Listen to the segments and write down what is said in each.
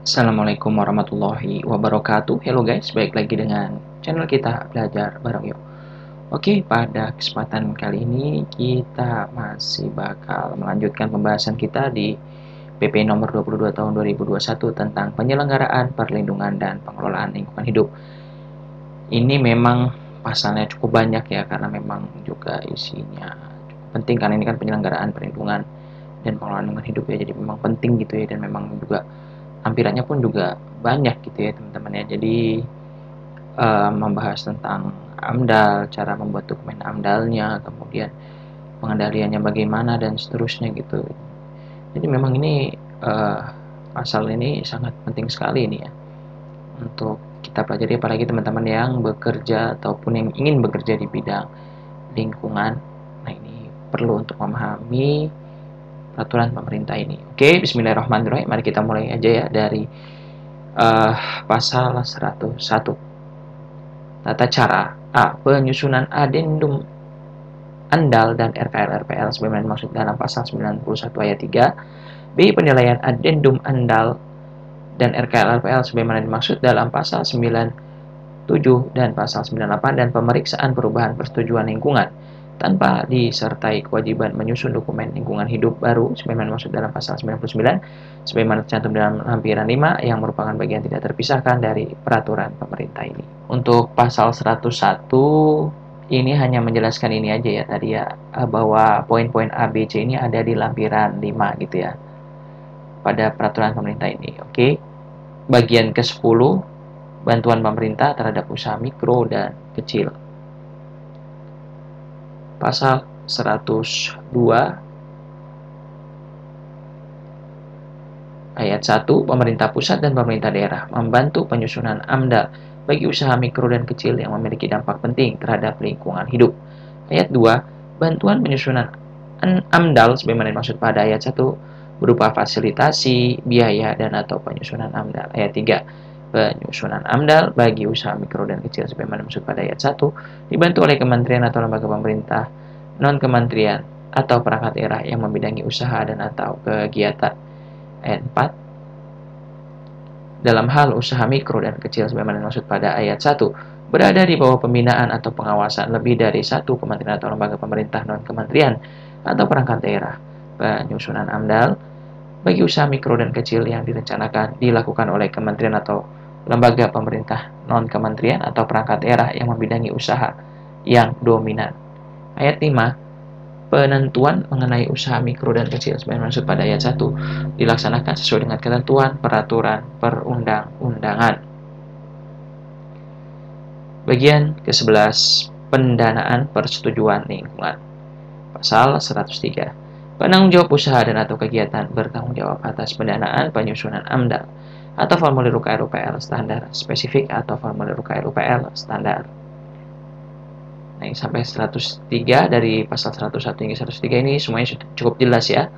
Assalamualaikum warahmatullahi wabarakatuh. Hello guys, balik lagi dengan channel kita Belajar Bareng Yuk. Oke, pada kesempatan kali ini kita masih bakal melanjutkan pembahasan kita di PP nomor 22 tahun 2021 tentang penyelenggaraan, perlindungan, dan pengelolaan lingkungan hidup. Ini memang pasalnya cukup banyak ya, karena memang juga isinya cukup penting, karena ini kan penyelenggaraan, perlindungan, dan pengelolaan lingkungan hidup ya, jadi memang penting gitu ya, dan memang juga lampirannya pun juga banyak gitu ya teman-teman ya. Jadi membahas tentang AMDAL, cara membuat dokumen AMDALnya, kemudian pengendaliannya bagaimana dan seterusnya gitu. Jadi memang ini pasal ini sangat penting sekali ini ya untuk kita pelajari, apalagi teman-teman yang bekerja ataupun yang ingin bekerja di bidang lingkungan. Nah, ini perlu untuk memahami peraturan pemerintah ini. Oke, bismillahirrahmanirrahim. Mari kita mulai aja ya dari pasal 101. Tata cara. A. Penyusunan adendum AMDAL dan RKL-RPL sebagaimana dimaksud dalam pasal 91 ayat 3. B. Penilaian adendum AMDAL dan RKL-RPL sebagaimana dimaksud dalam pasal 97 dan pasal 98, dan pemeriksaan perubahan persetujuan lingkungan tanpa disertai kewajiban menyusun dokumen lingkungan hidup baru sebagaimana dimaksud dalam pasal 99 sebagaimana tercantum dalam lampiran 5 yang merupakan bagian tidak terpisahkan dari peraturan pemerintah ini. Untuk pasal 101 ini hanya menjelaskan ini aja ya tadi ya, bahwa poin-poin A, B, C ini ada di lampiran 5 gitu ya pada peraturan pemerintah ini. Oke. Bagian ke-10, bantuan pemerintah terhadap usaha mikro dan kecil. Pasal 102 ayat 1, pemerintah pusat dan pemerintah daerah membantu penyusunan AMDAL bagi usaha mikro dan kecil yang memiliki dampak penting terhadap lingkungan hidup. Ayat 2, bantuan penyusunan AMDAL sebagaimana dimaksud pada ayat 1 berupa fasilitasi, biaya, dan atau penyusunan AMDAL. Ayat 3, penyusunan AMDAL bagi usaha mikro dan kecil sebagaimana dimaksud pada ayat 1 dibantu oleh kementerian atau lembaga pemerintah, non-kementerian, atau perangkat daerah yang membidangi usaha dan atau kegiatan. Ayat 4, dalam hal usaha mikro dan kecil sebagaimana dimaksud pada ayat 1 berada di bawah pembinaan atau pengawasan lebih dari satu kementerian atau lembaga pemerintah non-kementerian atau perangkat daerah. Penyusunan AMDAL bagi usaha mikro dan kecil yang direncanakan dilakukan oleh kementerian atau lembaga pemerintah non-kementerian atau perangkat daerah yang membidangi usaha yang dominan. Ayat 5, penentuan mengenai usaha mikro dan kecil sebagaimana dimaksud pada ayat 1 dilaksanakan sesuai dengan ketentuan peraturan perundang-undangan. Bagian ke-11, pendanaan persetujuan lingkungan. Pasal 103, penanggung jawab usaha dan atau kegiatan bertanggung jawab atas pendanaan penyusunan AMDAL atau formulir UKR-UPL standar spesifik atau formulir UKR-UPL standar. Nah, ini sampai 103, dari pasal 101 hingga 103 ini semuanya sudah cukup jelas ya.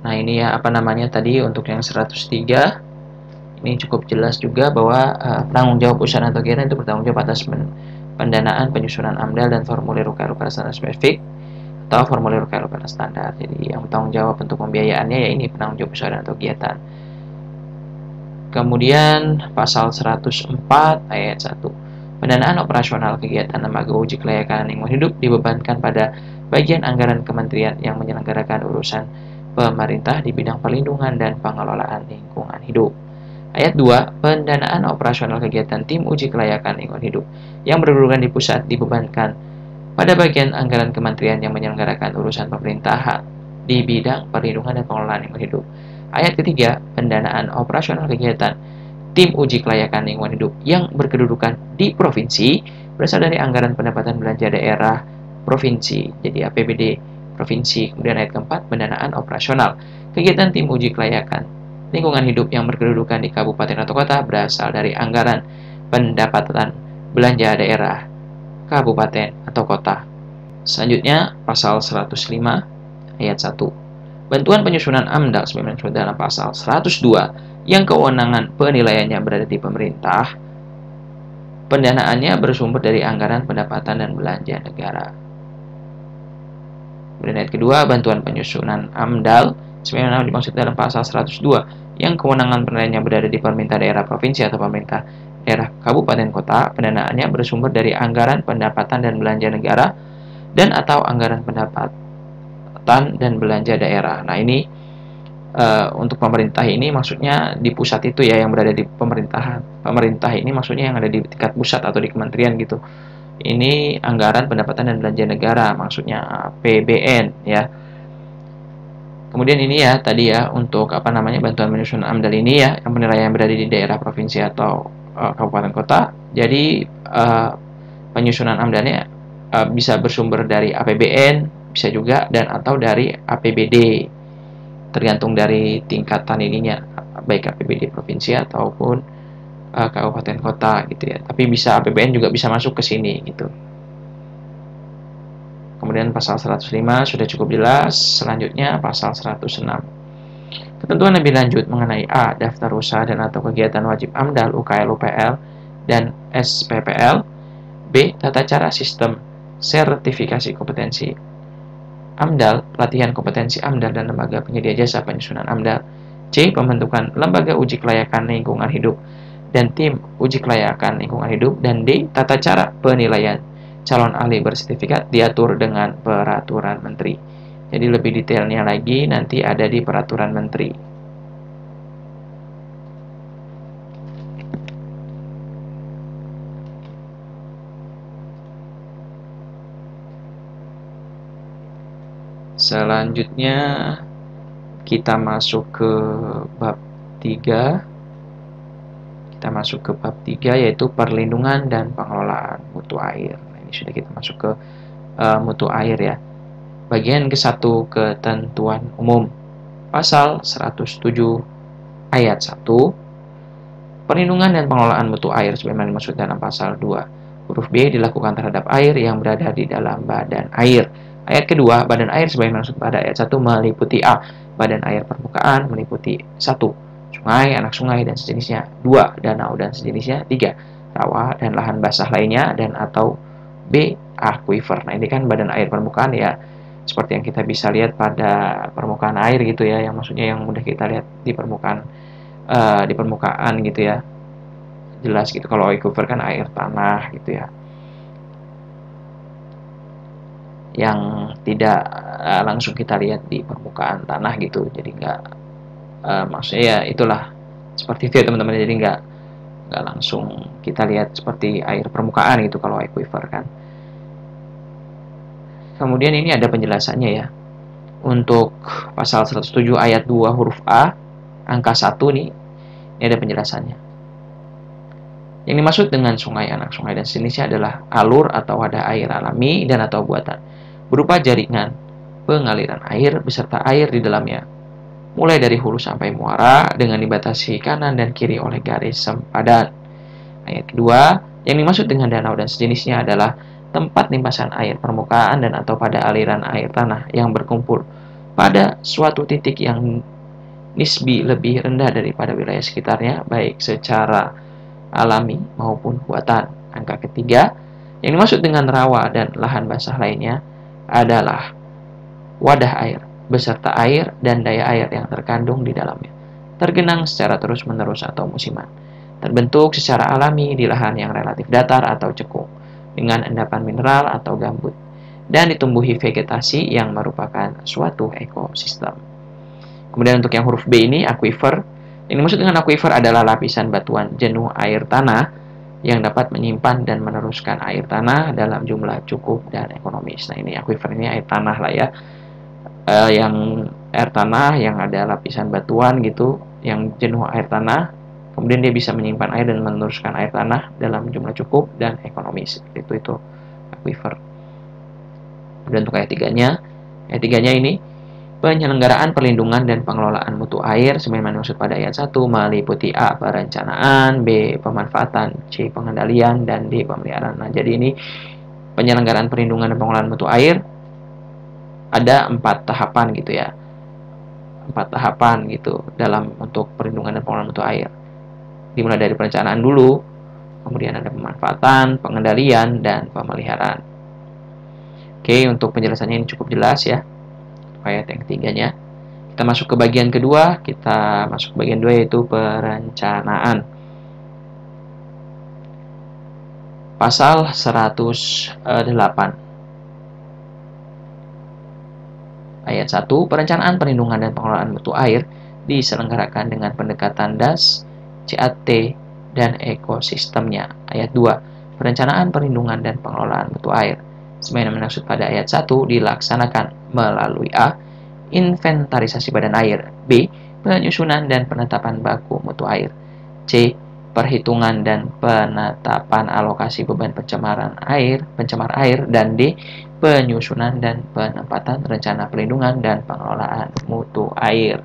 Nah, ini ya apa namanya tadi untuk yang 103 ini cukup jelas juga bahwa penanggung jawab usaha atau kegiatan itu bertanggung jawab atas pendanaan penyusunan AMDAL dan formulir UKR-UPL standar spesifik atau formulir UKR-UPL standar. Jadi yang bertanggung jawab untuk pembiayaannya ya ini penanggung jawab usaha atau kegiatan. Kemudian pasal 104 ayat 1, pendanaan operasional kegiatan lembaga uji kelayakan lingkungan hidup dibebankan pada bagian anggaran kementerian yang menyelenggarakan urusan pemerintah di bidang perlindungan dan pengelolaan lingkungan hidup. Ayat 2, pendanaan operasional kegiatan tim uji kelayakan lingkungan hidup yang berkedudukan di pusat dibebankan pada bagian anggaran kementerian yang menyelenggarakan urusan pemerintahan di bidang perlindungan dan pengelolaan lingkungan hidup. Ayat ketiga, pendanaan operasional kegiatan tim uji kelayakan lingkungan hidup yang berkedudukan di provinsi berasal dari anggaran pendapatan belanja daerah provinsi, jadi APBD provinsi. Kemudian ayat keempat, pendanaan operasional kegiatan tim uji kelayakan lingkungan hidup yang berkedudukan di kabupaten atau kota berasal dari anggaran pendapatan belanja daerah kabupaten atau kota. Selanjutnya, pasal 105 ayat 1. Bantuan penyusunan AMDAL sebagaimana disebut dalam pasal 102 yang kewenangan penilaiannya berada di pemerintah Pendanaannya bersumber dari anggaran pendapatan dan belanja negara. Kemudian ayat kedua, bantuan penyusunan AMDAL sebagaimana dimaksud dalam pasal 102 yang kewenangan penilaiannya berada di pemerintah daerah provinsi atau pemerintah daerah kabupaten kota. Pendanaannya bersumber dari anggaran pendapatan dan belanja negara dan atau anggaran pendapatan dan belanja daerah. Nah, ini untuk pemerintah ini maksudnya di pusat itu ya, yang berada di pemerintahan. Pemerintah ini maksudnya yang ada di tingkat pusat atau di kementerian gitu. Ini anggaran pendapatan dan belanja negara, maksudnya APBN ya. Kemudian ini ya tadi ya, untuk bantuan menyusun AMDAL ini ya, yang penilaian berada di daerah provinsi atau kabupaten kota. Jadi penyusunan AMDALnya bisa bersumber dari APBN, bisa juga dan atau dari APBD. Tergantung dari tingkatan ininya, baik APBD provinsi ataupun kabupaten kota gitu ya. Tapi bisa APBN juga bisa masuk ke sini gitu. Kemudian pasal 105 sudah cukup jelas. Selanjutnya pasal 106. Ketentuan lebih lanjut mengenai A. Daftar usaha dan atau kegiatan wajib AMDAL, UKL, UPL, dan SPPL. B. Tata cara sistem sertifikasi kompetensi AMDAL, pelatihan kompetensi AMDAL dan lembaga penyedia jasa penyusunan AMDAL. C. Pembentukan lembaga uji kelayakan lingkungan hidup dan tim uji kelayakan lingkungan hidup. Dan D. Tata cara penilaian calon ahli bersertifikat diatur dengan peraturan menteri. Jadi lebih detailnya lagi nanti ada di peraturan menteri. Selanjutnya kita masuk ke bab 3. Kita masuk ke bab 3 yaitu perlindungan dan pengelolaan mutu air. Nah, ini sudah kita masuk ke mutu air ya. Bagian ke-1, ketentuan umum. Pasal 107 ayat 1. Perlindungan dan pengelolaan mutu air sebagaimana dimaksud dalam pasal 2 huruf B dilakukan terhadap air yang berada di dalam badan air. Ayat kedua, badan air sebagaimana dimaksud pada ayat 1 meliputi A. Badan air permukaan meliputi 1. Sungai, anak sungai dan sejenisnya. 2. Danau dan sejenisnya. 3. Rawa dan lahan basah lainnya. Dan atau B. Aquifer. Nah, ini kan badan air permukaan ya, seperti yang kita bisa lihat pada permukaan air gitu ya, yang maksudnya yang mudah kita lihat di permukaan gitu ya, jelas gitu. Kalau aquifer kan air tanah gitu ya, yang tidak langsung kita lihat di permukaan tanah gitu. Jadi nggak maksudnya ya itulah seperti itu ya teman-teman. Jadi nggak langsung kita lihat seperti air permukaan gitu kalau aquifer kan. Kemudian ini ada penjelasannya ya. Untuk pasal 107 ayat 2 huruf A angka 1 nih, ini ada penjelasannya. Yang dimaksud dengan sungai, anak sungai dan sejenisnya adalah alur atau wadah air alami dan atau buatan berupa jaringan pengaliran air beserta air di dalamnya, mulai dari hulu sampai muara dengan dibatasi kanan dan kiri oleh garis sempadan. Ayat kedua, yang dimaksud dengan danau dan sejenisnya adalah tempat limpasan air permukaan dan atau pada aliran air tanah yang berkumpul pada suatu titik yang nisbi lebih rendah daripada wilayah sekitarnya, baik secara alami maupun buatan. Angka ketiga, yang dimaksud dengan rawa dan lahan basah lainnya adalah wadah air beserta air dan daya air yang terkandung di dalamnya, tergenang secara terus-menerus atau musiman, terbentuk secara alami di lahan yang relatif datar atau cekung dengan endapan mineral atau gambut, dan ditumbuhi vegetasi yang merupakan suatu ekosistem. Kemudian untuk yang huruf B ini, aquifer. Yang dimaksud dengan aquifer adalah lapisan batuan jenuh air tanah yang dapat menyimpan dan meneruskan air tanah dalam jumlah cukup dan ekonomis. Nah, ini aquifer, ini air tanah lah ya. Yang air tanah yang ada lapisan batuan gitu, yang jenuh air tanah, kemudian dia bisa menyimpan air dan meneruskan air tanah dalam jumlah cukup dan ekonomis. Itu aquifer. Dan untuk ayat 3-nya ini penyelenggaraan perlindungan dan pengelolaan mutu air sebagaimana dimaksud pada ayat 1 meliputi A. Perencanaan, B. Pemanfaatan, C. Pengendalian, dan D. Pemeliharaan. Nah, jadi ini penyelenggaraan perlindungan dan pengelolaan mutu air ada 4 tahapan gitu ya. 4 tahapan gitu dalam untuk perlindungan dan pengelolaan mutu air. Dimulai dari perencanaan dulu, kemudian ada pemanfaatan, pengendalian, dan pemeliharaan. Oke, untuk penjelasannya ini cukup jelas ya, ayat yang ketiganya. Kita masuk ke bagian kedua, kita masuk ke bagian 2 yaitu perencanaan. Pasal 108. Ayat 1, perencanaan perlindungan dan pengelolaan mutu air diselenggarakan dengan pendekatan DAS, CAT, dan ekosistemnya. Ayat 2, perencanaan perlindungan dan pengelolaan mutu air sebagaimana dimaksud pada ayat 1 dilaksanakan melalui A. Inventarisasi badan air, B. Penyusunan dan penetapan baku mutu air, C. Perhitungan dan penetapan alokasi beban pencemar air, dan D. Penyusunan dan penempatan rencana perlindungan dan pengelolaan mutu air.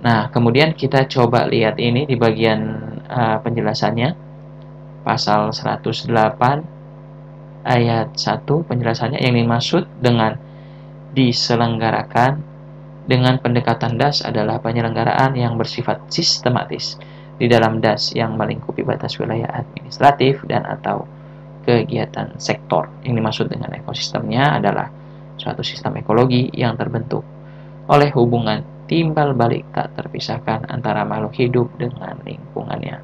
Nah, kemudian kita coba lihat ini di bagian penjelasannya. Pasal 108 ayat 1 penjelasannya yang dimaksud dengan diselenggarakan dengan pendekatan DAS adalah penyelenggaraan yang bersifat sistematis di dalam DAS yang melingkupi batas wilayah administratif dan atau kegiatan sektor. Yang dimaksud dengan ekosistemnya adalah suatu sistem ekologi yang terbentuk oleh hubungan timbal balik tak terpisahkan antara makhluk hidup dengan lingkungannya.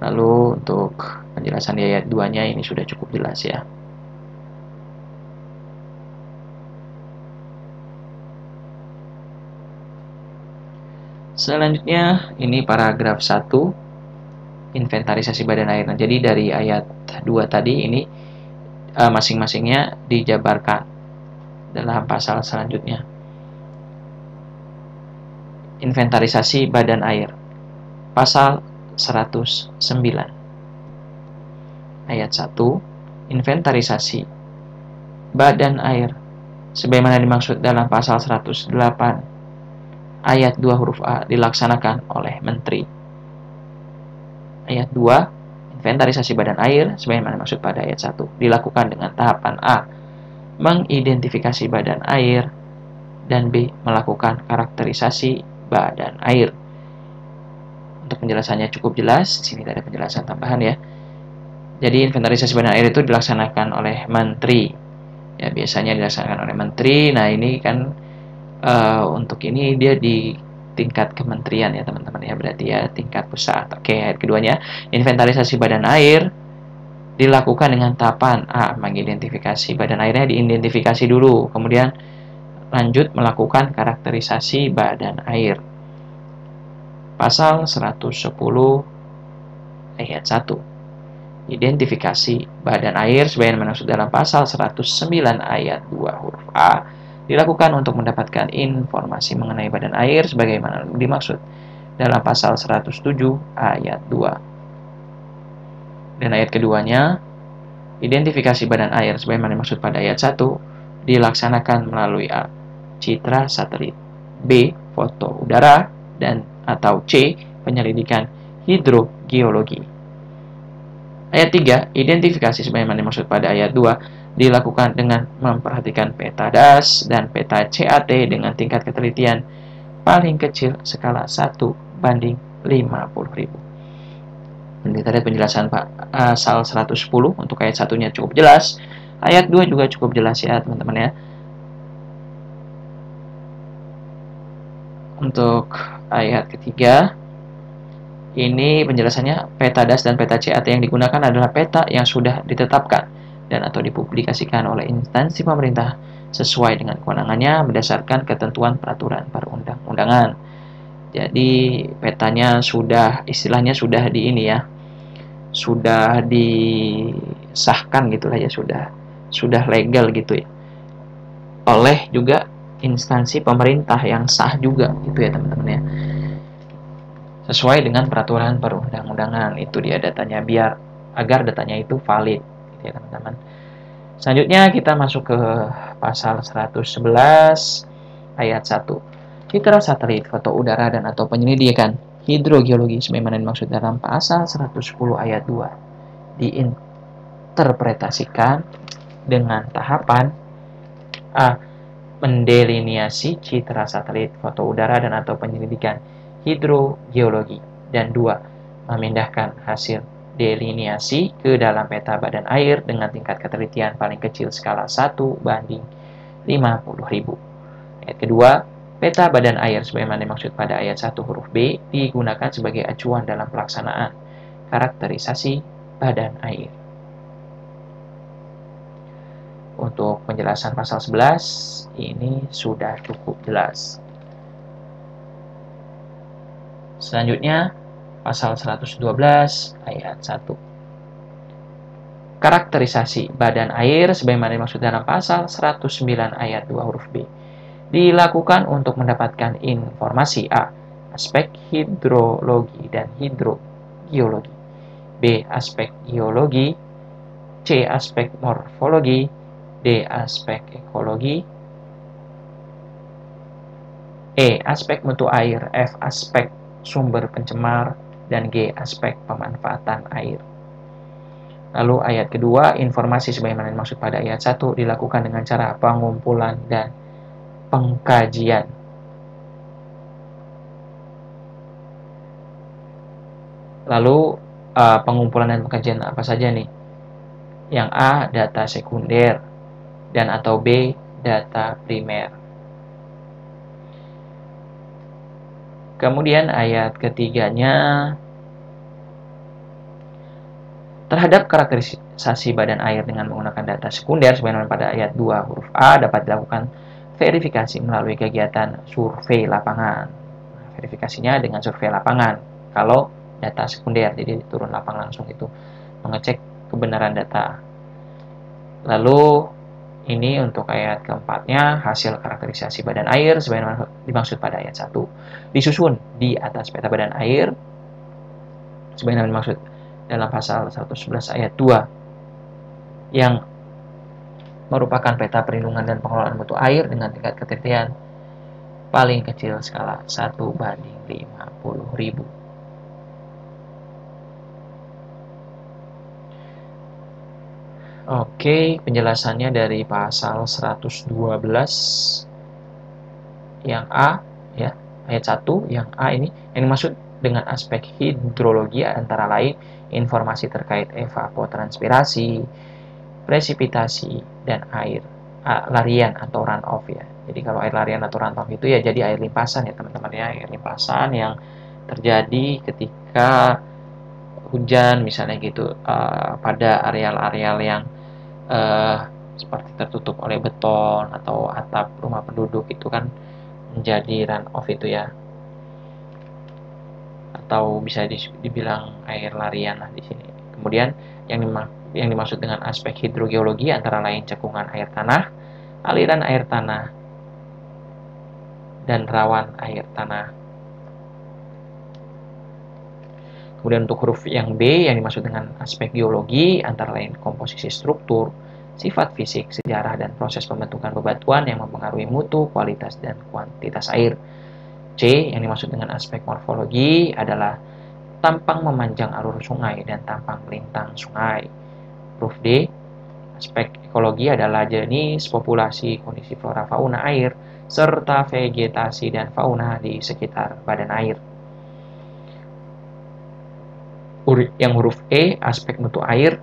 Lalu untuk penjelasan di ayat 2-nya ini sudah cukup jelas ya. Selanjutnya ini paragraf 1, inventarisasi badan air. Nah, jadi dari ayat 2 tadi ini masing-masingnya dijabarkan dalam pasal selanjutnya. Inventarisasi badan air. Pasal 109. Ayat 1, inventarisasi badan air sebagaimana dimaksud dalam pasal 108 ayat 2 huruf A dilaksanakan oleh Menteri. Ayat 2, inventarisasi badan air sebagaimana dimaksud pada ayat 1 dilakukan dengan tahapan A. Mengidentifikasi badan air, dan B. Melakukan karakterisasi badan air. Untuk penjelasannya cukup jelas, di sini ada penjelasan tambahan ya. Jadi inventarisasi badan air itu dilaksanakan oleh Menteri. Ya, biasanya dilaksanakan oleh Menteri. Nah, ini kan untuk ini dia di tingkat kementerian ya teman-teman ya, berarti ya tingkat pusat. Oke, ayat keduanya, inventarisasi badan air dilakukan dengan tahapan A. Mengidentifikasi badan airnya, diidentifikasi dulu, kemudian lanjut melakukan karakterisasi badan air. Pasal 110 ayat 1, identifikasi badan air sebagaimana dimaksud dalam pasal 109 ayat 2 huruf A dilakukan untuk mendapatkan informasi mengenai badan air sebagaimana dimaksud dalam pasal 107 ayat 2. Dan ayat keduanya, identifikasi badan air sebagaimana dimaksud pada ayat 1 dilaksanakan melalui A. Citra satelit, B. Foto udara, dan atau C. Penyelidikan hidrogeologi. Ayat 3, identifikasi sebagaimana dimaksud pada ayat 2 dilakukan dengan memperhatikan peta DAS dan peta CAT dengan tingkat ketelitian paling kecil skala 1/50.000. Ini tadi penjelasan pasal 110 untuk ayat 1-nya cukup jelas. Ayat 2 juga cukup jelas ya teman-teman ya. Untuk ayat ketiga, ini penjelasannya peta DAS dan peta CAT yang digunakan adalah peta yang sudah ditetapkan dan atau dipublikasikan oleh instansi pemerintah sesuai dengan kewenangannya berdasarkan ketentuan peraturan perundang-undangan. Jadi petanya sudah, istilahnya sudah di ini ya, sudah disahkan gitulah ya, sudah legal gitu ya, oleh juga instansi pemerintah yang sah juga gitu ya teman-teman ya, sesuai dengan peraturan perundang-undangan. Itu dia datanya, biar agar datanya itu valid gitu ya teman-teman. Selanjutnya kita masuk ke pasal 111 ayat 1. Citra satelit, foto udara, dan atau penyelidikan hidrogeologi sebagaimana dimaksud dalam pasal 110 ayat 2 diinterpretasikan dengan tahapan A. Mendeliniasi citra satelit, foto udara, dan atau penyelidikan hidrogeologi, dan 2. memindahkan hasil deliniasi ke dalam peta badan air dengan tingkat ketelitian paling kecil skala 1/50.000. Ayat kedua, peta badan air sebagaimana dimaksud pada ayat 1 huruf B digunakan sebagai acuan dalam pelaksanaan karakterisasi badan air. Untuk penjelasan pasal 11, ini sudah cukup jelas. Selanjutnya, pasal 112 ayat 1. Karakterisasi badan air sebagaimana dimaksud dalam pasal 109 ayat 2 huruf B dilakukan untuk mendapatkan informasi A. Aspek hidrologi dan hidrogeologi, B. Aspek geologi, C. Aspek morfologi, D. Aspek ekologi, E. Aspek mutu air, F. Aspek sumber pencemar, dan G. Aspek pemanfaatan air. Lalu ayat kedua, informasi sebagaimana dimaksud pada ayat 1 dilakukan dengan cara pengumpulan dan pengkajian. Lalu pengumpulan dan pengkajian apa saja nih? Yang A, data sekunder, dan atau B, data primer. Kemudian ayat ketiganya, terhadap karakterisasi badan air dengan menggunakan data sekunder sebagaimana pada ayat 2 huruf A dapat dilakukan verifikasi melalui kegiatan survei lapangan. Verifikasinya dengan survei lapangan. Kalau data sekunder, jadi turun lapangan langsung itu mengecek kebenaran data. Lalu ini untuk ayat keempatnya, hasil karakterisasi badan air sebagaimana dimaksud pada ayat 1 disusun di atas peta badan air sebagaimana dimaksud dalam pasal 111 ayat 2 yang merupakan peta perlindungan dan pengelolaan mutu air dengan tingkat ketelitian paling kecil skala 1/50.000. Oke, penjelasannya dari pasal 112 yang A, ya, ayat 1 yang A ini yang dimaksud dengan aspek hidrologi antara lain informasi terkait evapotranspirasi, presipitasi, dan air larian atau runoff ya. Jadi kalau air larian atau runoff itu ya jadi air limpasan ya teman-teman ya, air limpasan yang terjadi ketika hujan misalnya gitu pada areal-areal yang seperti tertutup oleh beton atau atap rumah penduduk itu kan menjadi runoff itu ya, atau bisa dibilang air larian lah di sini. Kemudian yang dimaksud dengan aspek hidrogeologi antara lain cekungan air tanah, aliran air tanah, dan rawan air tanah. Kemudian untuk huruf yang B yang dimaksud dengan aspek geologi antara lain komposisi struktur, sifat fisik, sejarah, dan proses pembentukan bebatuan yang mempengaruhi mutu, kualitas, dan kuantitas air. C yang dimaksud dengan aspek morfologi adalah tampang memanjang alur sungai dan tampang melintang sungai. Huruf D, aspek ekologi adalah jenis, populasi, kondisi flora fauna air, serta vegetasi dan fauna di sekitar badan air. Yang huruf E, aspek mutu air,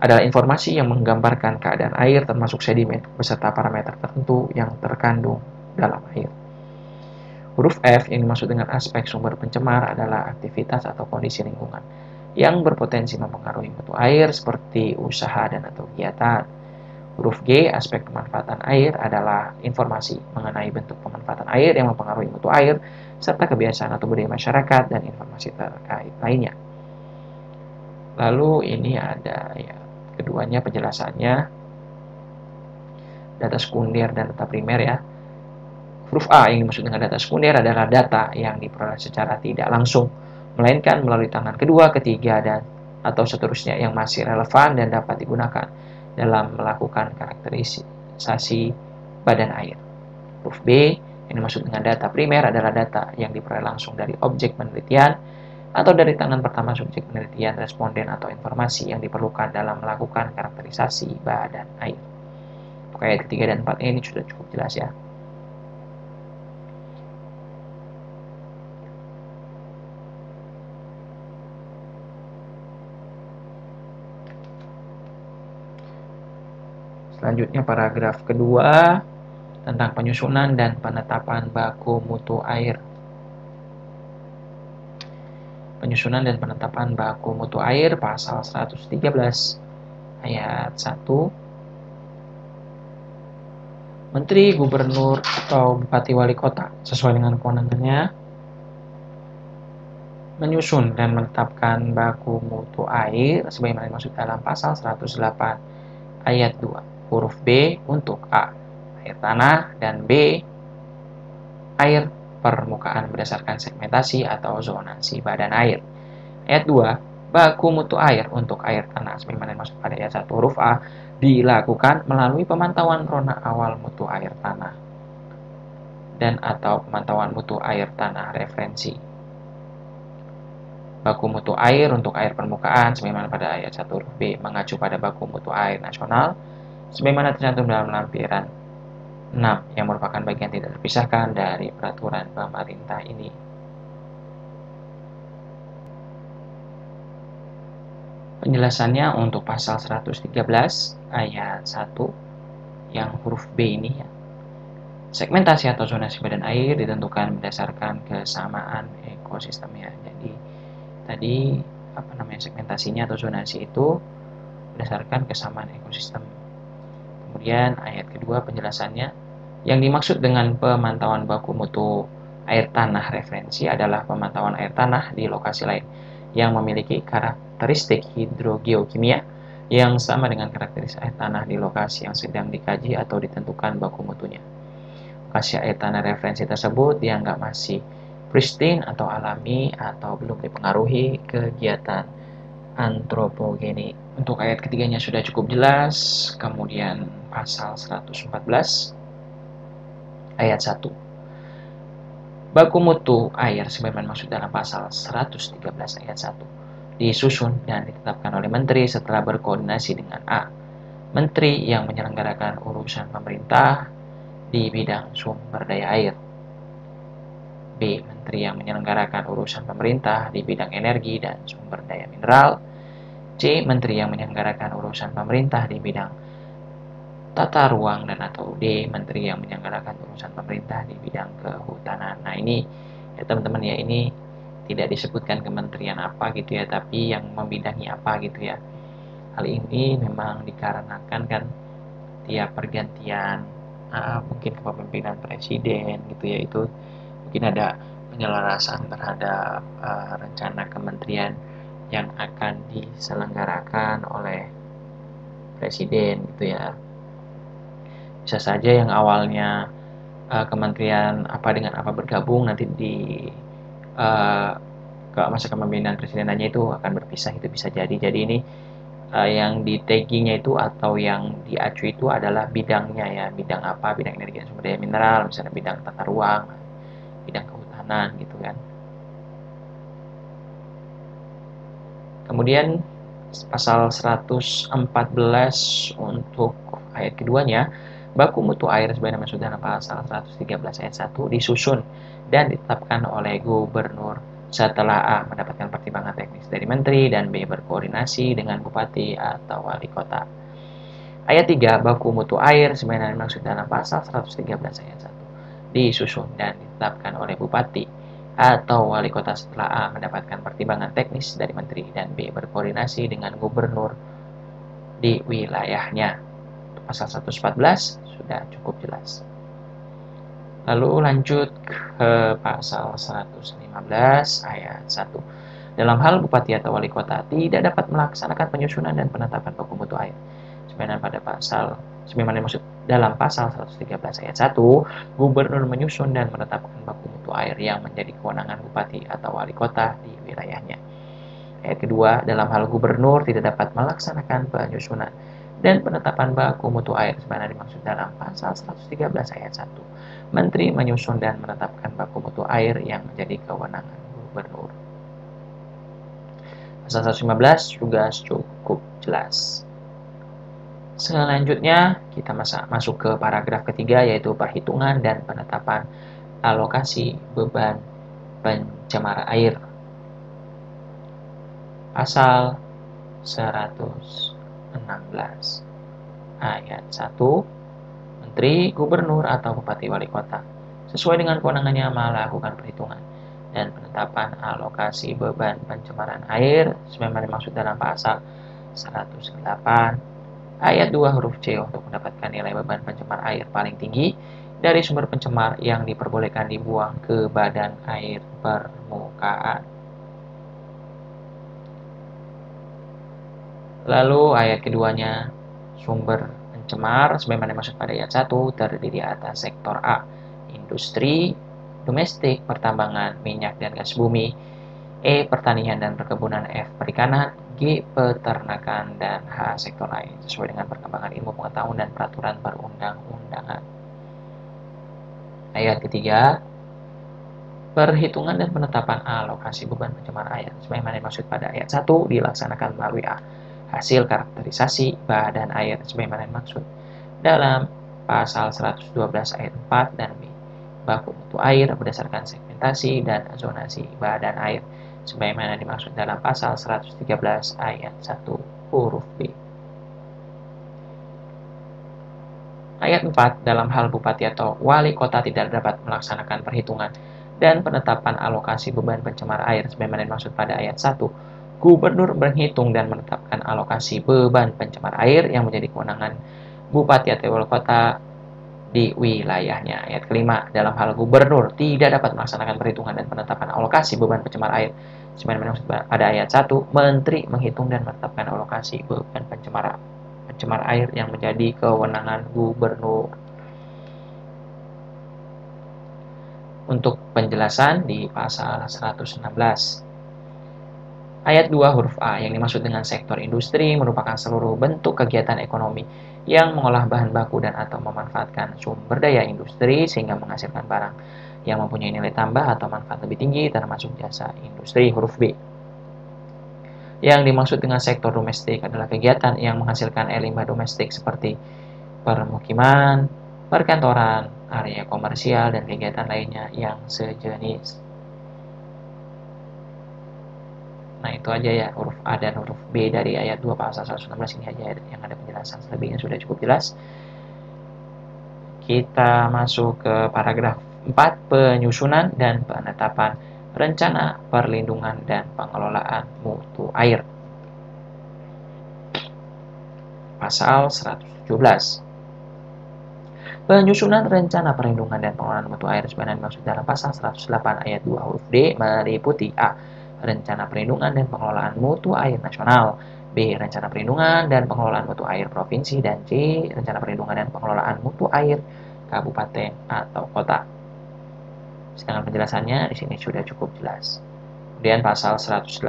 adalah informasi yang menggambarkan keadaan air termasuk sedimen beserta parameter tertentu yang terkandung dalam air. Huruf F yang dimaksud dengan aspek sumber pencemar adalah aktivitas atau kondisi lingkungan yang berpotensi mempengaruhi mutu air seperti usaha dan atau kegiatan. Huruf G, aspek pemanfaatan air adalah informasi mengenai bentuk pemanfaatan air yang mempengaruhi mutu air serta kebiasaan atau budaya masyarakat dan informasi terkait lainnya. Lalu ini ada ya keduanya penjelasannya, data sekunder dan data primer ya. Huruf A yang dimaksud dengan data sekunder adalah data yang diperoleh secara tidak langsung, melainkan melalui tangan kedua, ketiga, dan atau seterusnya yang masih relevan dan dapat digunakan dalam melakukan karakterisasi badan air. Huruf B yang dimaksud dengan data primer adalah data yang diperoleh langsung dari objek penelitian atau dari tangan pertama subjek penelitian, responden, atau informasi yang diperlukan dalam melakukan karakterisasi badan air. Untuk ayat ketiga dan 4 ini sudah cukup jelas ya. Selanjutnya paragraf kedua tentang penyusunan dan penetapan baku mutu air. Penyusunan dan penetapan baku mutu air pasal 113 ayat 1. Menteri, Gubernur, atau Bupati Wali Kota sesuai dengan kewenangannya menyusun dan menetapkan baku mutu air sebagaimana dimaksud dalam pasal 108 ayat 2 huruf B untuk A. Air tanah dan B. Air permukaan berdasarkan segmentasi atau zonasi badan air. Ayat 2. Baku mutu air untuk air tanah sebagaimana dimaksud pada ayat 1 huruf A dilakukan melalui pemantauan rona awal mutu air tanah dan atau pemantauan mutu air tanah referensi. Baku mutu air untuk air permukaan sebagaimana pada ayat 1 huruf B mengacu pada baku mutu air nasional sebagaimana tercantum dalam lampiran 6 yang merupakan bagian tidak terpisahkan dari peraturan pemerintah ini. Penjelasannya untuk pasal 113 ayat 1 yang huruf B ini ya. Segmentasi atau zonasi badan air ditentukan berdasarkan kesamaan ekosistemnya. Jadi tadi segmentasinya atau zonasi itu berdasarkan kesamaan ekosistem. Kemudian ayat kedua penjelasannya, yang dimaksud dengan pemantauan baku mutu air tanah referensi adalah pemantauan air tanah di lokasi lain yang memiliki karakteristik hidrogeokimia yang sama dengan karakteristik air tanah di lokasi yang sedang dikaji atau ditentukan baku mutunya. Lokasi air tanah referensi tersebut dianggap masih pristine atau alami atau belum dipengaruhi kegiatan antropogenik. Untuk ayat ketiganya sudah cukup jelas. Kemudian pasal 114 ayat 1. Baku mutu air sebagaimana maksud dalam pasal 113 ayat 1 disusun dan ditetapkan oleh Menteri setelah berkoordinasi dengan A. Menteri yang menyelenggarakan urusan pemerintah di bidang sumber daya air. B. Menteri yang menyelenggarakan urusan pemerintah di bidang energi dan sumber daya mineral. C. Menteri yang menyelenggarakan urusan pemerintah di bidang tata ruang dan atau D. Menteri yang menyelenggarakan urusan pemerintah di bidang kehutanan. Nah ini ya teman-teman ya, ini tidak disebutkan kementerian apa gitu ya, tapi yang membidangi apa gitu ya. Hal ini memang dikarenakan kan tiap pergantian mungkin kepemimpinan presiden gitu ya, itu mungkin ada penyelarasan terhadap rencana kementerian yang akan diselenggarakan oleh presiden gitu ya. Bisa saja yang awalnya kementerian apa dengan apa bergabung, nanti di ke masa kepemimpinan presidenannya itu akan berpisah, itu bisa jadi. Jadi ini yang di taggingnya itu atau yang diacu itu adalah bidangnya ya, bidang apa, bidang energi dan sumber daya mineral, misalnya bidang tata ruang, bidang kehutanan gitu kan. Kemudian pasal 114 untuk ayat keduanya, baku mutu air sebagaimana maksud dalam pasal 113 ayat 1 disusun dan ditetapkan oleh gubernur setelah A. mendapatkan pertimbangan teknis dari menteri dan B. berkoordinasi dengan bupati atau wali kota. Ayat 3. Baku mutu air sebagaimana maksud dalam pasal 113 ayat 1 disusun dan ditetapkan oleh bupati atau wali kota setelah A. mendapatkan pertimbangan teknis dari menteri dan B. berkoordinasi dengan gubernur di wilayahnya. Pasal 114 sudah cukup jelas. Lalu lanjut ke pasal 115 ayat 1. Dalam hal bupati atau wali kota tidak dapat melaksanakan penyusunan dan penetapan baku mutu air sebagaimana dimaksud dalam pasal 113 ayat 1, gubernur menyusun dan menetapkan baku mutu air yang menjadi kewenangan bupati atau wali kota di wilayahnya. Ayat kedua, dalam hal gubernur tidak dapat melaksanakan penyusunan dan penetapan baku mutu air sebagaimana dimaksud dalam pasal 113 ayat 1. Menteri menyusun dan menetapkan baku mutu air yang menjadi kewenangan gubernur. Pasal 115 juga cukup jelas. Selanjutnya kita masuk ke paragraf ketiga, yaitu perhitungan dan penetapan alokasi beban pencemar air. Pasal 116 ayat 1, Menteri, Gubernur, atau Bupati Wali Kota sesuai dengan kewenangannya melakukan perhitungan dan penetapan alokasi beban pencemaran air sebagaimana dimaksud dalam pasal 108 ayat 2 huruf C untuk mendapatkan nilai beban pencemar air paling tinggi dari sumber pencemar yang diperbolehkan dibuang ke badan air permukaan. Lalu ayat keduanya, sumber pencemar sebagaimana dimaksud pada ayat 1 terdiri atas sektor A, industri, domestik, pertambangan, minyak dan gas bumi, E, pertanian dan perkebunan, F, perikanan, G, peternakan, dan H, sektor lain sesuai dengan perkembangan ilmu pengetahuan dan peraturan perundang-undangan. Ayat ketiga, perhitungan dan penetapan alokasi beban pencemar air sebagaimana dimaksud pada ayat 1 dilaksanakan melalui A, hasil karakterisasi badan air sebagaimana dimaksud dalam pasal 112 ayat 4 dan B, baku mutu air berdasarkan segmentasi dan zonasi badan air sebagaimana dimaksud dalam pasal 113 ayat 1 huruf B. Ayat 4, dalam hal bupati atau wali kota tidak dapat melaksanakan perhitungan dan penetapan alokasi beban pencemar air sebagaimana dimaksud pada ayat 1, Gubernur menghitung dan menetapkan alokasi beban pencemar air yang menjadi kewenangan bupati atau wali kota di wilayahnya. Ayat kelima, dalam hal gubernur tidak dapat melaksanakan perhitungan dan penetapan alokasi beban pencemar air sebagaimana dimaksud pada ayat 1, Menteri menghitung dan menetapkan alokasi beban pencemar air yang menjadi kewenangan gubernur. Untuk penjelasan di pasal 116 ayat 2 huruf A, yang dimaksud dengan sektor industri merupakan seluruh bentuk kegiatan ekonomi yang mengolah bahan baku dan atau memanfaatkan sumber daya industri sehingga menghasilkan barang yang mempunyai nilai tambah atau manfaat lebih tinggi termasuk jasa industri. Huruf B, yang dimaksud dengan sektor domestik adalah kegiatan yang menghasilkan air limbah domestik seperti permukiman, perkantoran, area komersial, dan kegiatan lainnya yang sejenis. Nah, itu aja ya huruf A dan huruf B dari ayat 2 pasal 116 ini aja yang ada penjelasan, selebihnya sudah cukup jelas. Kita masuk ke paragraf 4, penyusunan dan penetapan rencana perlindungan dan pengelolaan mutu air. Pasal 117. Penyusunan rencana perlindungan dan pengelolaan mutu air sebagaimana dimaksud dalam pasal 108 ayat 2 huruf D meliputi A, rencana perlindungan dan pengelolaan mutu air nasional, B, rencana perlindungan dan pengelolaan mutu air provinsi, dan C, rencana perlindungan dan pengelolaan mutu air kabupaten atau kota. Sedangkan penjelasannya di sini sudah cukup jelas. Kemudian pasal 118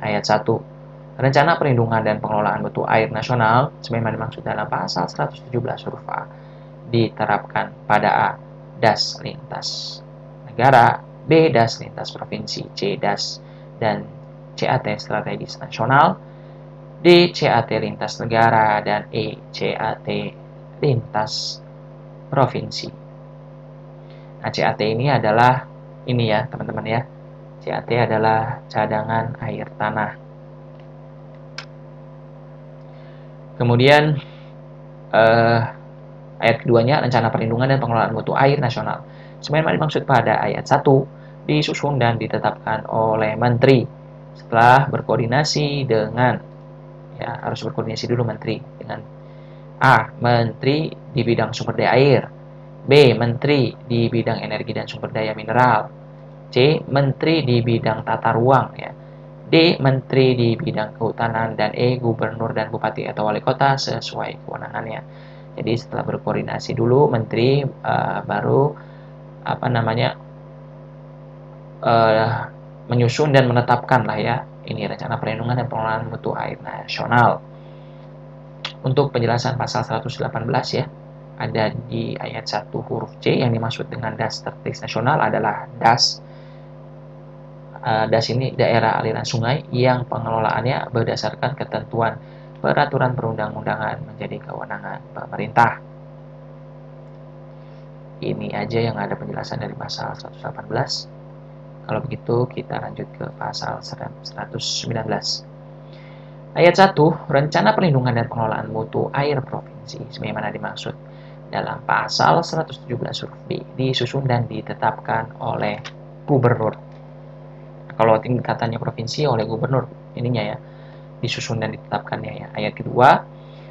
ayat 1, rencana perlindungan dan pengelolaan mutu air nasional sebagaimana dimaksud dalam pasal 117 huruf A diterapkan pada A, das lintas negara, B, das lintas provinsi, C, das dan CAT strategis nasional, D, CAT lintas negara, dan E, CAT lintas provinsi. Nah, CAT ini adalah ini ya teman-teman ya, CAT adalah cadangan air tanah. Kemudian ayat keduanya, rencana perlindungan dan pengelolaan mutu air nasional sebagaimana dimaksud pada ayat 1 disusun dan ditetapkan oleh menteri setelah berkoordinasi dengan, ya harus berkoordinasi dulu menteri dengan A, menteri di bidang sumber daya air, B, menteri di bidang energi dan sumber daya mineral, C, menteri di bidang tata ruang, ya, D, menteri di bidang kehutanan, dan E, gubernur dan bupati atau wali kota sesuai kewenangannya. Jadi setelah berkoordinasi dulu menteri baru menyusun dan menetapkan lah ya ini rencana perlindungan dan pengelolaan mutu air nasional. Untuk penjelasan pasal 118 ya, ada di ayat 1 huruf C, yang dimaksud dengan das strategis nasional adalah das ini daerah aliran sungai yang pengelolaannya berdasarkan ketentuan peraturan perundang-undangan menjadi kewenangan pemerintah. Ini aja yang ada penjelasan dari pasal 118. Kalau begitu kita lanjut ke pasal 119. Ayat 1, rencana perlindungan dan pengelolaan mutu air provinsi sebagaimana dimaksud dalam pasal 117 huruf B disusun dan ditetapkan oleh gubernur. Kalau tingkatannya provinsi oleh gubernur ininya ya, disusun dan ditetapkannya ya. Ayat kedua,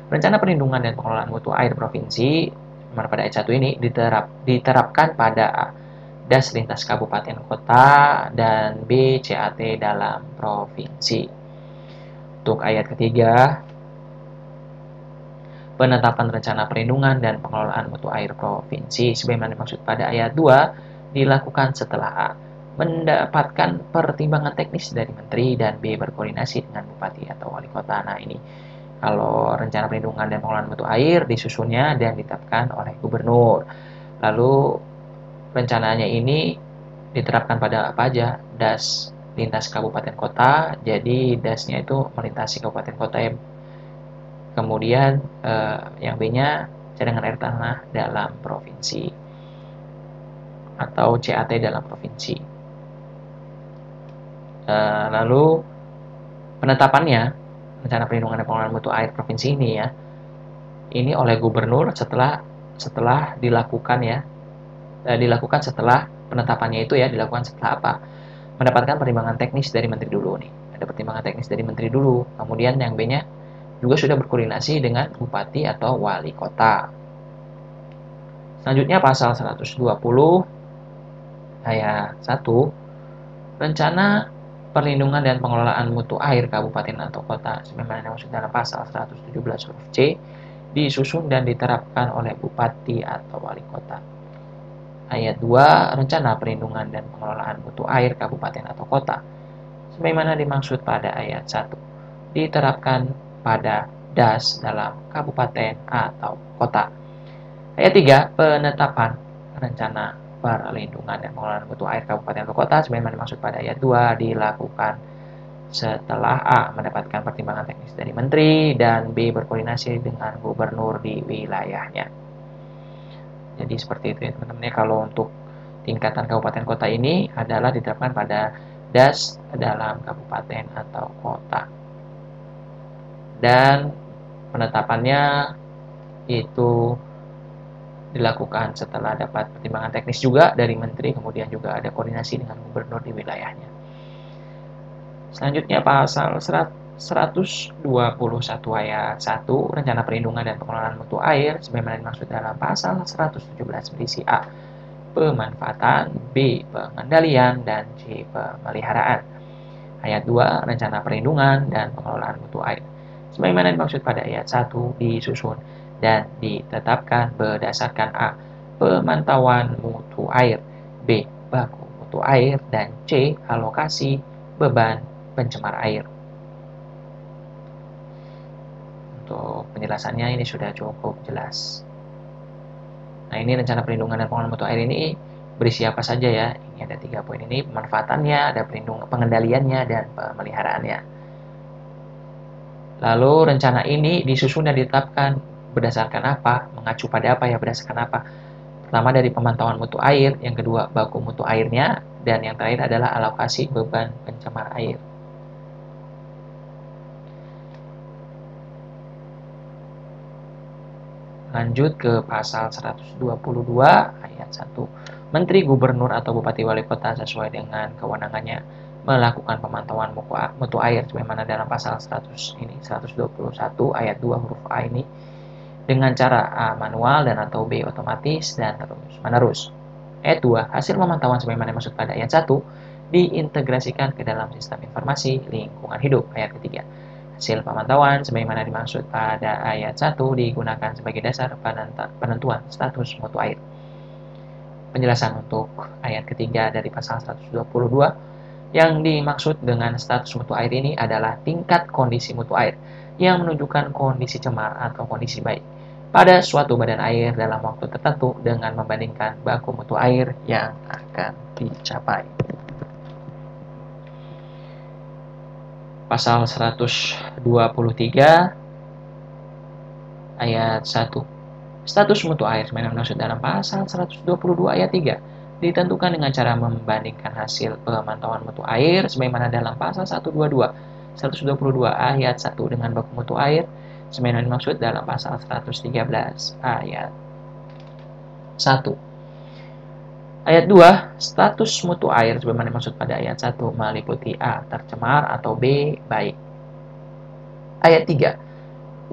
rencana perlindungan dan pengelolaan mutu air provinsi pada ayat 1 ini diterapkan pada A, das lintas kabupaten kota, dan B, CAT dalam provinsi. Untuk ayat ketiga, penetapan rencana perlindungan dan pengelolaan mutu air provinsi sebagaimana dimaksud pada ayat 2 dilakukan setelah A, mendapatkan pertimbangan teknis dari menteri, dan B, berkoordinasi dengan bupati atau wali kota. Nah, ini kalau rencana perlindungan dan pengelolaan mutu air disusunnya dan ditetapkan oleh gubernur. Lalu rencananya ini diterapkan pada apa aja? Das lintas kabupaten kota. Jadi dasnya itu melintasi kabupaten kota ya. Kemudian yang B-nya cadangan air tanah dalam provinsi atau CAT dalam provinsi. Lalu penetapannya rencana perlindungan dan pengelolaan mutu air provinsi ini ya, ini oleh gubernur setelah dilakukan ya, dilakukan setelah penetapannya itu ya, dilakukan setelah apa? Mendapatkan pertimbangan teknis dari menteri dulu nih. Ada pertimbangan teknis dari menteri dulu. Kemudian yang B-nya juga sudah berkoordinasi dengan bupati atau wali kota. Selanjutnya pasal 120 ayat 1, rencana perlindungan dan pengelolaan mutu air kabupaten atau kota sebagaimana dimaksud dalam pasal 117 huruf C disusun dan diterapkan oleh bupati atau wali kota. Ayat 2, rencana perlindungan dan pengelolaan mutu air kabupaten atau kota sebagaimana dimaksud pada ayat 1 diterapkan pada das dalam kabupaten atau kota. Ayat 3, penetapan rencana perlindungan dan pengelolaan mutu air kabupaten atau kota sebagaimana dimaksud pada ayat 2 dilakukan setelah A, mendapatkan pertimbangan teknis dari menteri, dan B, berkoordinasi dengan gubernur di wilayahnya. Jadi seperti itu ya teman-teman ya. Kalau untuk tingkatan kabupaten kota ini adalah diterapkan pada das dalam kabupaten atau kota. Dan penetapannya itu dilakukan setelah dapat pertimbangan teknis juga dari menteri, kemudian juga ada koordinasi dengan gubernur di wilayahnya. Selanjutnya pasal 121 ayat 1, rencana perlindungan dan pengelolaan mutu air sebagaimana dimaksud dalam pasal 117 berisi A, pemanfaatan, B, pengendalian, dan C, pemeliharaan. Ayat 2, rencana perlindungan dan pengelolaan mutu air sebagaimana dimaksud pada ayat 1 disusun dan ditetapkan berdasarkan A, pemantauan mutu air, B, baku mutu air, dan C, alokasi beban pencemar air. Untuk penjelasannya ini sudah cukup jelas. Nah, ini rencana perlindungan dan pengelolaan mutu air ini berisi apa saja ya? Ini ada 3 poin ini, pemanfaatannya, ada pengendaliannya, dan pemeliharaannya. Lalu rencana ini disusun dan ditetapkan berdasarkan apa? Mengacu pada apa ya? Berdasarkan apa? Pertama dari pemantauan mutu air, yang kedua baku mutu airnya, dan yang terakhir adalah alokasi beban pencemar air. Lanjut ke pasal 122 ayat 1. Menteri, gubernur, atau bupati wali kota sesuai dengan kewenangannya melakukan pemantauan mutu air sebagaimana dalam pasal 121 ayat 2 huruf A ini dengan cara A, manual, dan atau B, otomatis, dan terus menerus. Ayat 2, hasil pemantauan sebagaimana dimaksud pada ayat 1 diintegrasikan ke dalam sistem informasi lingkungan hidup. Ayat ketiga, hasil pemantauan sebagaimana dimaksud pada ayat 1 digunakan sebagai dasar penentuan status mutu air. Penjelasan untuk ayat ketiga dari pasal 122, yang dimaksud dengan status mutu air ini adalah tingkat kondisi mutu air yang menunjukkan kondisi cemar atau kondisi baik pada suatu badan air dalam waktu tertentu dengan membandingkan baku mutu air yang akan dicapai. Pasal 123 ayat 1. Status mutu air sebagaimana dimaksud dalam pasal 122 ayat 3 ditentukan dengan cara membandingkan hasil pemantauan mutu air sebagaimana dalam pasal 122 122 ayat 1 dengan baku mutu air sebagaimana dimaksud dalam pasal 113 ayat 1. Ayat 2, status mutu air sebagaimana dimaksud pada ayat 1 meliputi A. Tercemar atau B. Baik. Ayat 3,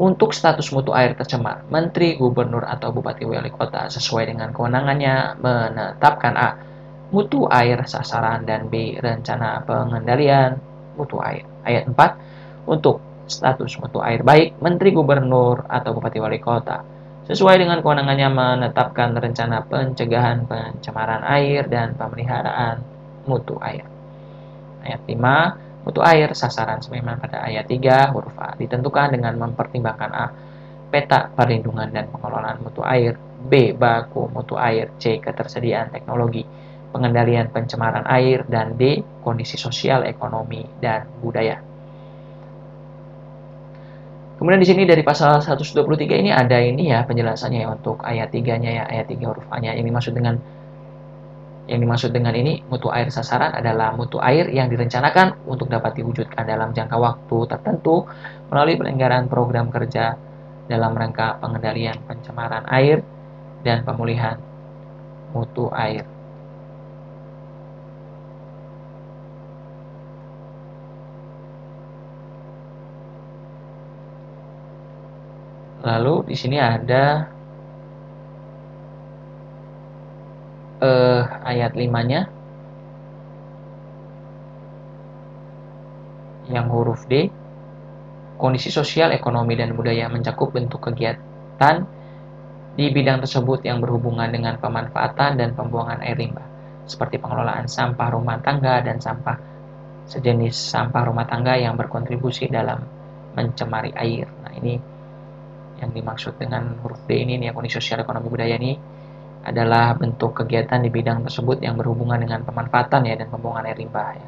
untuk status mutu air tercemar, Menteri, Gubernur, atau Bupati Wali Kota sesuai dengan kewenangannya menetapkan A. Mutu air sasaran dan B. Rencana pengendalian mutu air. Ayat 4, untuk status mutu air baik, Menteri, Gubernur, atau Bupati Wali Kota sesuai dengan kewenangannya menetapkan rencana pencegahan pencemaran air dan pemeliharaan mutu air. Ayat 5, mutu air sasaran sebagaimana pada ayat 3 huruf A ditentukan dengan mempertimbangkan A. Peta perlindungan dan pengelolaan mutu air, B. Baku mutu air, C. Ketersediaan teknologi pengendalian pencemaran air, dan D. Kondisi sosial, ekonomi, dan budaya. Kemudian di sini dari pasal 123 ini ada ini ya penjelasannya ya untuk ayat 3-nya ya, ayat 3 huruf A-nya. Yang dimaksud dengan ini mutu air sasaran adalah mutu air yang direncanakan untuk dapat diwujudkan dalam jangka waktu tertentu melalui penyelenggaraan program kerja dalam rangka pengendalian pencemaran air dan pemulihan mutu air. Lalu di sini ada ayat 5-nya yang huruf D. Kondisi sosial, ekonomi, dan budaya mencakup bentuk kegiatan di bidang tersebut yang berhubungan dengan pemanfaatan dan pembuangan air limbah, seperti pengelolaan sampah rumah tangga dan sampah sejenis sampah rumah tangga yang berkontribusi dalam mencemari air. Nah, ini yang dimaksud dengan huruf D ini ya, kondisi sosial, ekonomi, budaya ini adalah bentuk kegiatan di bidang tersebut yang berhubungan dengan pemanfaatan ya dan pembuangan air limbah ya.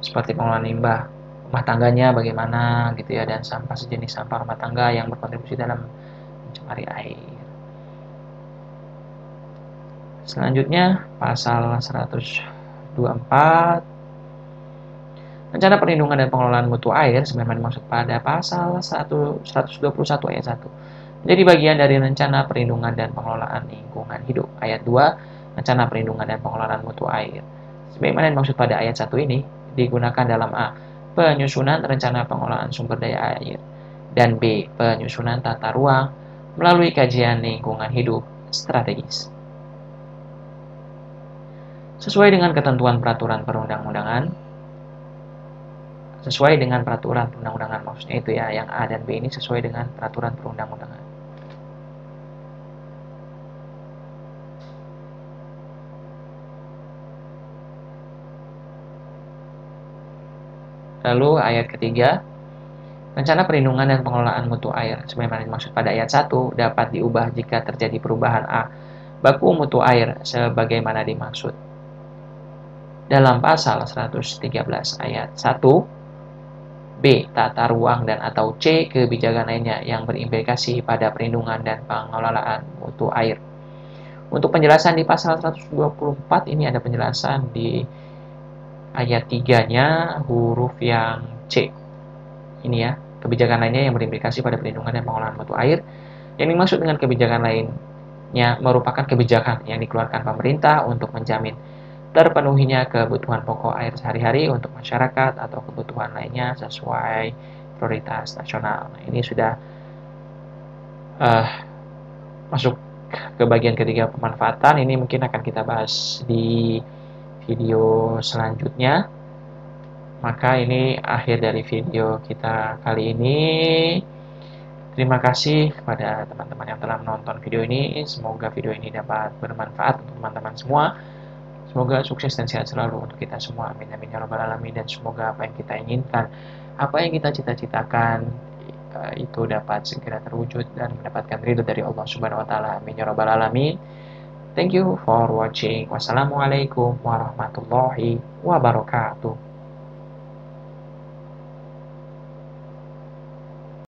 Seperti pengelolaan limbah rumah tangganya bagaimana gitu ya, dan sampah sejenis sampah rumah tangga yang berkontribusi dalam mencemari air. Selanjutnya pasal 124 rencana perlindungan dan pengelolaan mutu air sebagaimana dimaksud pada pasal 121 ayat 1 menjadi bagian dari rencana perlindungan dan pengelolaan lingkungan hidup. Ayat 2, rencana perlindungan dan pengelolaan mutu air sebagaimana dimaksud pada ayat 1 ini digunakan dalam A. Penyusunan rencana pengelolaan sumber daya air, dan B. Penyusunan tata ruang melalui kajian lingkungan hidup strategis. Sesuai dengan ketentuan peraturan perundang-undangan, maksudnya itu ya, yang A dan B ini sesuai dengan peraturan perundang-undangan. Lalu ayat ketiga, rencana perlindungan dan pengelolaan mutu air sebagaimana dimaksud pada ayat 1 dapat diubah jika terjadi perubahan A. Baku mutu air sebagaimana dimaksud dalam pasal 113 ayat 1, B. Tata ruang dan atau C. Kebijakan lainnya yang berimplikasi pada perlindungan dan pengelolaan mutu air. Untuk penjelasan di pasal 124 ini ada penjelasan di ayat 3-nya huruf yang C. Ini ya, kebijakan lainnya yang berimplikasi pada perlindungan dan pengelolaan mutu air. Yang dimaksud dengan kebijakan lainnya merupakan kebijakan yang dikeluarkan pemerintah untuk menjamin terpenuhinya kebutuhan pokok air sehari-hari untuk masyarakat atau kebutuhan lainnya sesuai prioritas nasional. Nah, ini sudah masuk ke bagian ketiga pemanfaatan. Ini mungkin akan kita bahas di video selanjutnya. Maka ini akhir dari video kita kali ini. Terima kasih kepada teman-teman yang telah menonton video ini. Semoga video ini dapat bermanfaat untuk teman-teman semua. Semoga sukses dan sehat selalu untuk kita semua. Amin amin ya rabbal alamin. Dan semoga apa yang kita inginkan, apa yang kita cita-citakan itu dapat segera terwujud dan mendapatkan ridho dari Allah Subhanahu wa taala. Amin ya rabbal alamin. Thank you for watching. Wassalamualaikum warahmatullahi wabarakatuh.